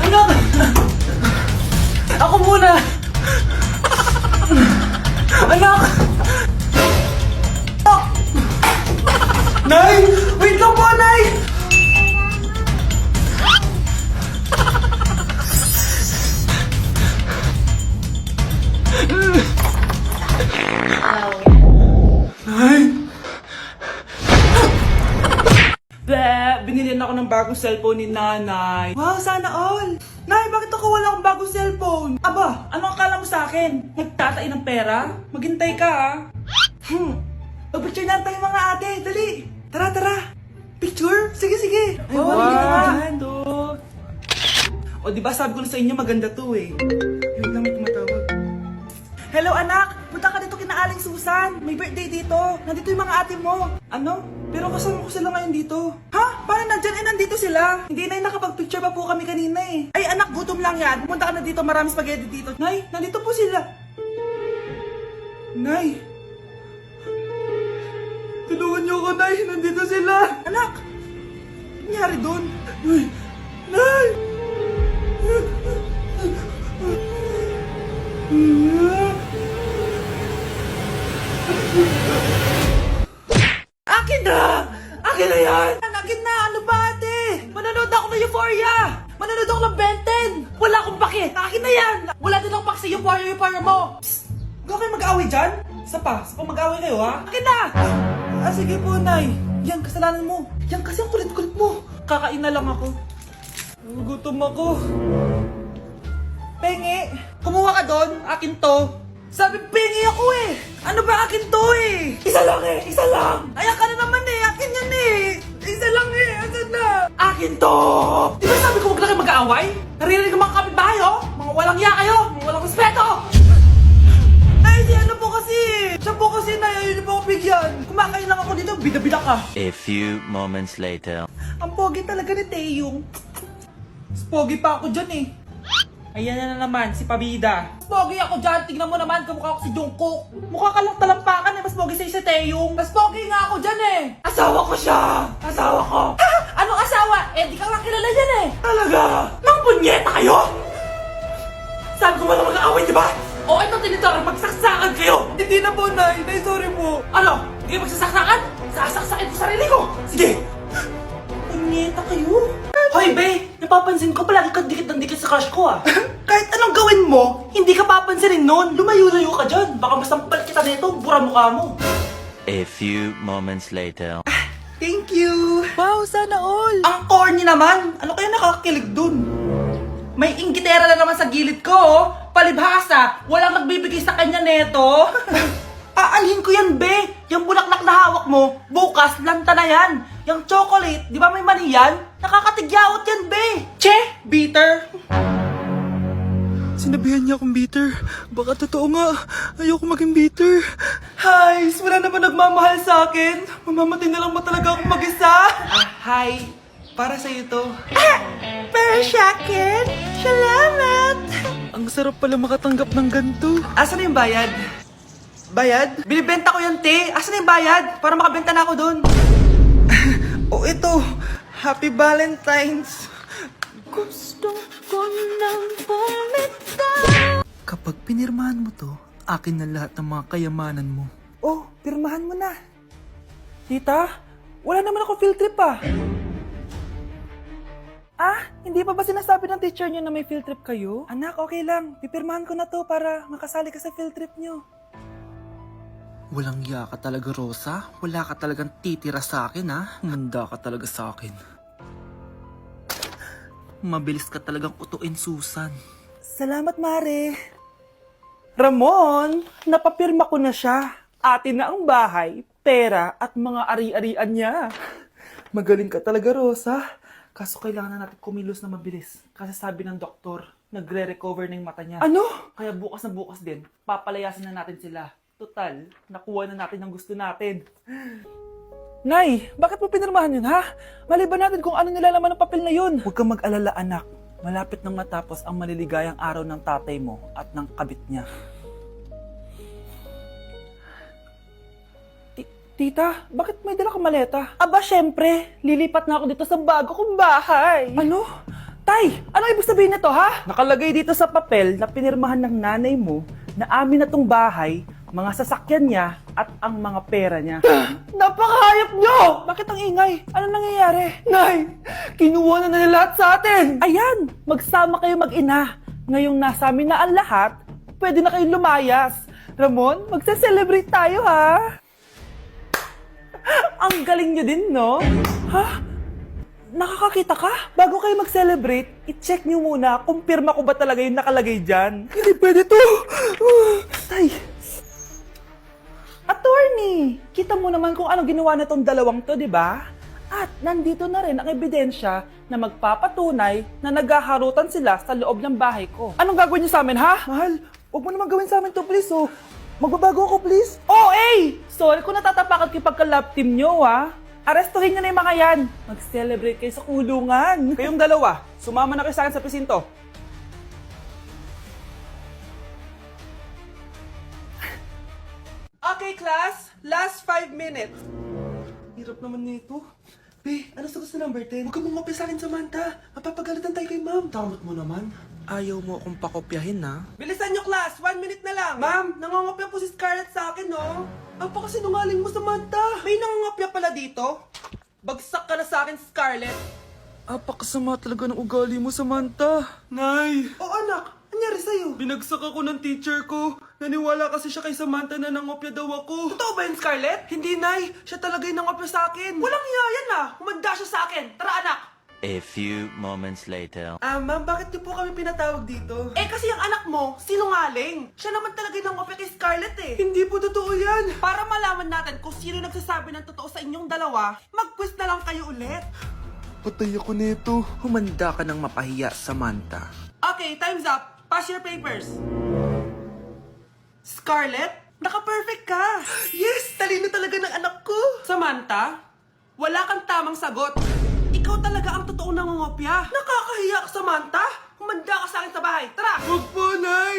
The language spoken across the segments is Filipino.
Anak! Ako muna! Anak! Nay! Wait lang po, Nay! Nay! Binilihan ako ng bagong cellphone ni Nanay. Wow, sana all! Nay, bakit ako wala akong bagong cellphone? Aba, ano akala mo sa akin? Nagtatain ng pera? Maghintay ka, ah. Picture na tayo mga ate, dali! Tara, tara! Picture? Sige, sige! Ay, wow! O, diba sabi ko na sa inyo maganda to eh. Yun lang, may tumatawag. Hello anak! Punta ka dito kina Aling Susan! May birthday dito! Nandito yung mga ate mo! Ano? Pero kasama ko sila ngayon dito. Ha? Paano nandyan? Nandito sila! Hindi na nakapag-picture pa po kami kanina eh. Ay anak, gutom lang yan! Pumunta ka na dito, marami spaghetti dito. Nay, nandito po sila! Nay! Tulungan niyo ako, Nay! Nandito sila! Anak! Ano nangyari doon? Nay! Nay! Akin na! Akin na yan! Akin na! Ano ba ate? Manonood ako ng Euphoria! Manonood ako ng Ben 10! Wala akong pake! Akin na yan! Wala din akong pake sa Euphoria mo! Psst! Huwag kayo mag-away dyan? Isa pa mag-away kayo ha? Akin na! Sige po, Nay. Yan, kasalanan mo. Yan kasi ang kulit-kulit mo. Kakain na lang ako. Gutom ako. Pengi! Kumuha ka doon! Akin to! Sabi, pengi ako eh! Ano ba akin to eh? Isa lang eh! Isa lang! Ayan ka na naman eh! Akin yan eh! Isa lang eh! Asan na? Akin to! Di ba sabi ko huwag na kayo mag-aaway? Naririnig ang mga kapitbahay oh! Mga walang iya kayo! Mga walang respeto! Ay, si ano po kasi! Siya po kasi na yun po ako bigyan! Kumakain lang ako dito, bida-bida ka! A few moments later. Ang pogi talaga ni Taeyong. Pogi pa ako dyan eh. Ayan na naman, si Pabida. Mas pogi ako dyan, tignan mo naman, kamukha ako si Jungkook. Mukha ka lang talampakan eh, mas pogi sa'yo si Taeyong. Mas pogi nga ako dyan eh. Asawa ko siya! Asawa ko! Ha? Anong asawa? Eh, di ka lang kilala dyan eh. Talaga? Mang punyeta kayo? Sabi ko ba na mag-aaway, di ba? O, ito tinitara, magsaksakan kayo! Hindi na po, Nay. Nay, sorry po. Ano? Hindi magsasaksakan? Sasaksakin ko sarili ko! Sige! Punyeta kayo? Hoy, Be! Napapansin ko palagi ka dikit ng dikit sa crush ko ah. Kahit anong gawin mo, hindi ka papansinin nun. Lumayo-layo ka dyan. Baka masampal kita nito, bura mukha mo. A few moments later. Thank you! Wow, sana all! Ang corny naman! Ano kaya nakakakilig dun? May inggitera na naman sa gilid ko, oh. Palibhasa, walang nagbibigay sa kanya neto. Aanhin ko yan, Be! Yung bulaklak na hawak mo, bukas, lanta na yan. Yung chocolate, di ba may mani yan? Nakakatigyawat yan, Be! Che! Bitter! Sinabihan niya akong bitter. Baka totoo nga. Ayoko maging bitter. Hi! Wala naman nagmamahal sa akin. Mamamatay na lang ba talaga akong mag-isa? Hi! Para sa'yo to. Para sa akin? Salamat! Ang sarap pala makatanggap ng ganito. Asan na yung bayad? Bayad? Binibenta ko yan, te. Asan na yung bayad? Para makabenta na ako dun. Oh, ito. Happy Valentine's. Gusto ko nang bumitaw. Kapag pinirmahan mo to, akin na lahat ng mga kayamanan mo. Oh, pirmahan mo na. Tita, wala naman ako field trip ah. Ah, hindi pa ba sinasabi ng teacher niyo na may field trip kayo? Anak, okay lang. Pipirmahan ko na to para makasali ka sa field trip niyo. Walang iya ka talaga, Rosa. Wala ka talagang titira sa akin, ha? Manda ka talaga sa akin. Mabilis ka talagang utuin, Susan. Salamat, Mare. Ramon, napapirma ko na siya. Atin na ang bahay, pera at mga ari-arian niya. Magaling ka talaga, Rosa. Kaso kailangan na natin kumilos na mabilis. Kasi sabi ng doktor, nagre-recover na yung mata niya. Ano? Kaya bukas na bukas din, papalayasin na natin sila. Total, nakuha na natin ang gusto natin. Nay, bakit mo pinirmahan yun, ha? Maliban natin kung ano nilalaman ng papel na yun. Huwag kang mag-alala, anak. Malapit nang matapos ang maliligayang araw ng tatay mo at ng kabit niya. Tita, bakit may dala kang maleta? Aba, syempre. Lilipat na ako dito sa bago kong bahay. Ano? Tay, ano ibig sabihin nito, ha? Nakalagay dito sa papel na pinirmahan ng nanay mo na amin na tong bahay, mga sasakyan niya, at ang mga pera niya. Napakahayop nyo! Bakit ang ingay? Ano nangyayari? Nay, kinuha na nila lahat sa atin! Ayan, magsama kayo mag-ina. Ngayong nasa amin na ang lahat, pwede na kayong lumayas. Ramon, magse-celebrate tayo, ha? Ang galing nyo din, no? Ha? Nakakakita ka? Bago kayo mag-celebrate, i-check nyo muna kung pirma ko ba talaga yung nakalagay dyan. Hindi pwede to! Tay! Attorney! Kita mo naman kung ano ginawa na tong dalawang to, di ba? At nandito na rin ang ebidensya na magpapatunay na naghaharutan sila sa loob ng bahay ko. Anong gagawin nyo sa amin, ha? Mahal, huwag mo naman gawin sa amin to, please, oh. Magbabago ako, please. Oh, eh! Sorry kung natatapakan kayo pagka-love team nyo, ha? Arestuhin nyo na yung mga yan. Mag-celebrate kayo sa kulungan. Kayong dalawa, sumama na kayo sa akin sa presinto. Okay, class. Last 5 minutes. Hirap naman nito. Be, ano sagot sa number 10? Huwag ka mong sa akin, Samantha. Mapapagalitan tayo kay ma'am. Tamot mo naman. Ayaw mo akong pakopyahin, ha? Bilisan nyo, class! 1 minute na lang! Ma'am, nangangopya po si Scarlett sa akin, no? Apakasinungaling mo, Samantha! May nangangopya pala dito? Bagsak ka na sa akin, Scarlett! Apakasama talaga ng ugali mo, Samantha! Nay! O anak, anyari sa'yo? Binagsak ako ng teacher ko. Naniwala kasi siya kay Samantha na nangopya daw ako. Totoo ba yun, Scarlett? Hindi, Nay. Siya talaga yung nangopya sa akin. Walang iya yan, ah! Humanda siya sa akin! Tara, anak! A few moments later. Ma'am, bakit niyo po kami pinatawag dito? Eh, kasi ang anak mo, sinungaling. Siya naman talaga yung nangopya kay Scarlett eh. Hindi po totoo yan. Para malaman natin kung sino nagsasabi ng totoo sa inyong dalawa, mag-quiz na lang kayo ulit. Patay ako nito. Humanda ka ng mapahiya, Samantha. Okay, time's up. Pass your papers. Scarlett, naka-perfect ka. Yes, talino talaga ng anak ko. Samantha, wala kang tamang sagot. Ikaw talaga ang totoong nangungopya. Nakakahiya ka, Samantha. Humanda ka sa akin sa bahay. Tara! Huwag po, Nay!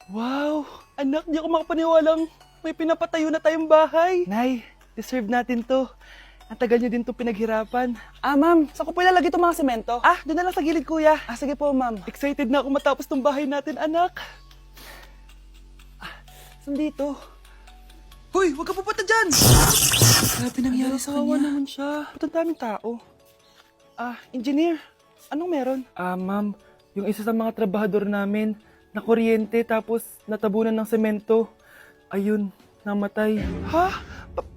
Wow! Anak, di ako makapaniwalang may pinapatayo na tayong bahay. Nay, deserve natin to. Ang tagal niyo din to pinaghirapan. Ma'am, saan ko po ilalagay itong mga semento? Doon na lang sa gilid, kuya. Sige po, ma'am. Excited na ako matapos tong bahay natin, anak. Saan dito? Hoy, huwag ka pupunta dyan! Grabe nangyari sa kanya. Naman siya. Ba't ang daming tao? Engineer, anong meron? Ma'am, yung isa sa mga trabahador namin, nakuryente tapos natabunan ng semento. Ayun, namatay. Ha?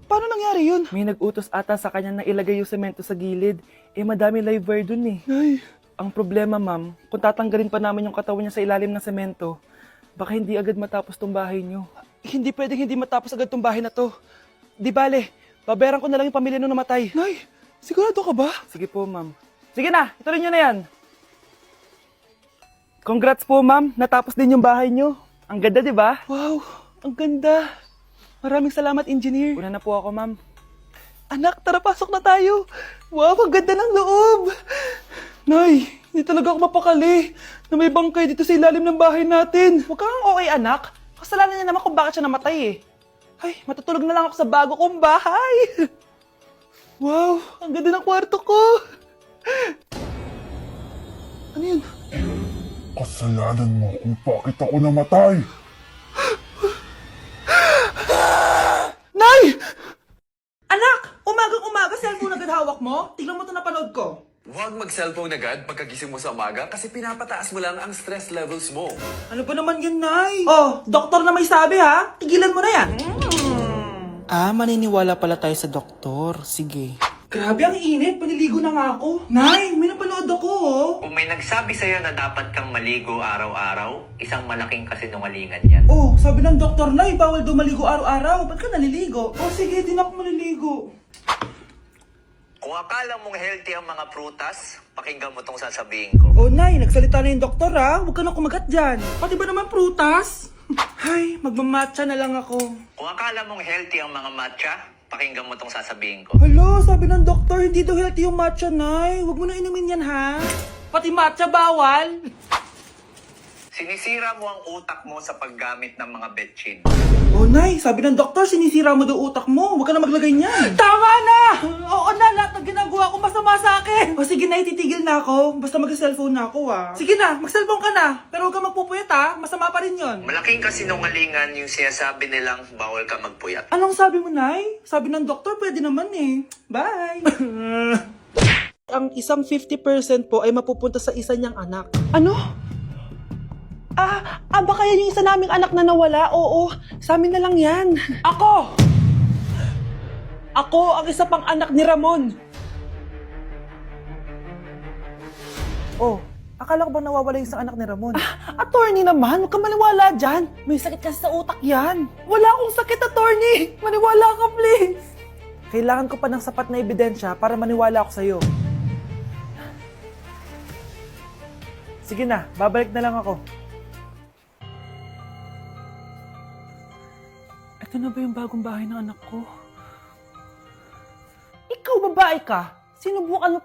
Paano nangyari yun? May nag-utos ata sa kanya na ilagay yung semento sa gilid. Madami live wire dun eh. Ay. Ang problema, ma'am, kung tatanggalin pa namin yung katawan niya sa ilalim ng semento, baka hindi agad matapos tong bahay niyo. Hindi pwedeng hindi matapos agad tong bahay na to. Di bale, babayaran ko na lang yung pamilya nung namatay. Nay, sigurado ka ba? Sige po, ma'am. Sige na, ituloy niyo na yan. Congrats po, ma'am. Natapos din yung bahay niyo. Ang ganda, di ba? Wow, ang ganda. Maraming salamat, engineer. Una na po ako, ma'am. Anak, tara, pasok na tayo. Wow, ang ganda ng loob. Nay, hindi talaga ako mapakali na may bangkay dito sa ilalim ng bahay natin. Huwag kang okay, anak. Kasalanan niya naman kung bakit siya namatay eh. Ay, matutulog na lang ako sa bago kong bahay. Wow, ang ganda ng kwarto ko. Ano yun? Kasalanan mo kung bakit ako namatay. Nay! Anak! Umagang-umaga, cellphone agad hawak mo? Tignan mo ito napanood ko. Huwag mag-cellphone agad pagkagising mo sa umaga kasi pinapataas mo lang ang stress levels mo. Ano ba naman yan, Nay? Oh, doktor na may sabi ha. Tigilan mo na yan. Maniniwala pala tayo sa doktor. Sige. Grabe, ang init. Paniligo na nga ako. Nay, may napanood ako, oh. Kung may nagsabi sa'yo na dapat kang maligo araw-araw, isang malaking kasinungalingan yan. Oh, sabi ng doktor, Nay, bawal daw maligo araw-araw. Ba't ka naliligo? Oh, sige, din ako maliligo. Kung akala mong healthy ang mga prutas, pakinggan mo tong sasabihin ko. Oh, Nay, nagsalita na yung doktor, ha? Huwag ka na kumagat dyan. Pati ba naman prutas? Ay, magmamatcha na lang ako. Kung akala mong healthy ang mga matcha, pakinggan mo tong sasabihin ko. Hala, sabi ng doktor, hindi daw healthy yung matcha, Nay. Huwag mo na inumin yan, ha? Pati matcha bawal. Sinisira mo ang utak mo sa paggamit ng mga betchin. Oh, Nay, sabi ng doktor, sinisira mo daw utak mo. Huwag ka na maglagay niyan. Tama na! Oo na, lahat ng ginagawa ko masama sa akin. O sige na, titigil na ako. Basta mag-cellphone na ako, Sige na, mag-cellphone ka na. Pero huwag ka magpupuyat, Masama pa rin yon. Malaking kasinungalingan yung sinasabi nilang bawal ka magpuyat. Anong sabi mo, Nay? Sabi ng doktor, pwede naman eh. Bye! Ang isang 50% po ay mapupunta sa isa niyang anak. Ano? Baka yan yung isa naming anak na nawala? Oo, sa amin na lang yan. Ako! Ako ang isa pang anak ni Ramon. Oh, akala ko ba nawawala yung isang anak ni Ramon? Attorney naman, huwag ka maniwala dyan. May sakit kasi sa utak yan. Wala akong sakit, attorney. Maniwala ka, please. Kailangan ko pa ng sapat na ebidensya para maniwala ako sa'yo. Sige na, babalik na lang ako. Ito na ba yung bagong bahay ng anak ko? Ikaw, babae ka? Sinubukan mo